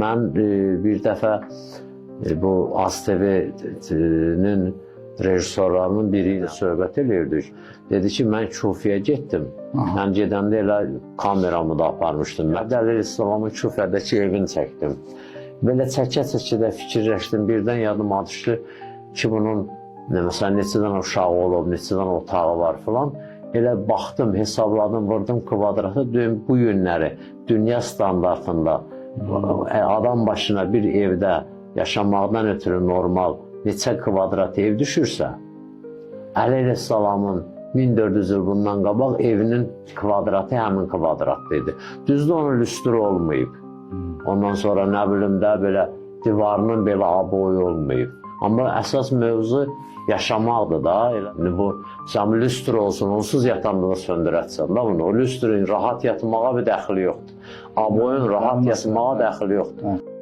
Mən bir dəfə bu AzTV-nin rejissorlarının biri ilə söhbət edirdik. Dedi ki, mən Kufiyə getdim. Mən gedəndə elə kameramı da aparmışdım. Mən Dəlil İslamın Kufədəki evini çəkdim. Belə çəkə-çəkə də fikirləşdim. Birdən yadıma düşdü ki, bunun məsələn, neçədən uşağı olub, neçədən otağı var filan. Elə baxdım, hesabladım, vurdum kvadrata, bu günləri dünya standartında adam başına bir evdə yaşamaqdan ötürü normal neçə kvadrat ev düşürsə, Əli Rəssalamın 1400 il bundan qabaq evinin kvadratı həmin kvadratda idi. Düzdür, onun lüstru olmayıb. Ondan sonra nə bilim də belə divarının belə aboyu olmayıb. Amma əsas mövzu yaşamaqdır da. Bu lüstr olsun, onsuz yatanda da söndürətsən da bunu. O lüstrün rahat yatmağa bir dəxili yoxdur. Aboyun rahat yatmağa dəxili yoxdur.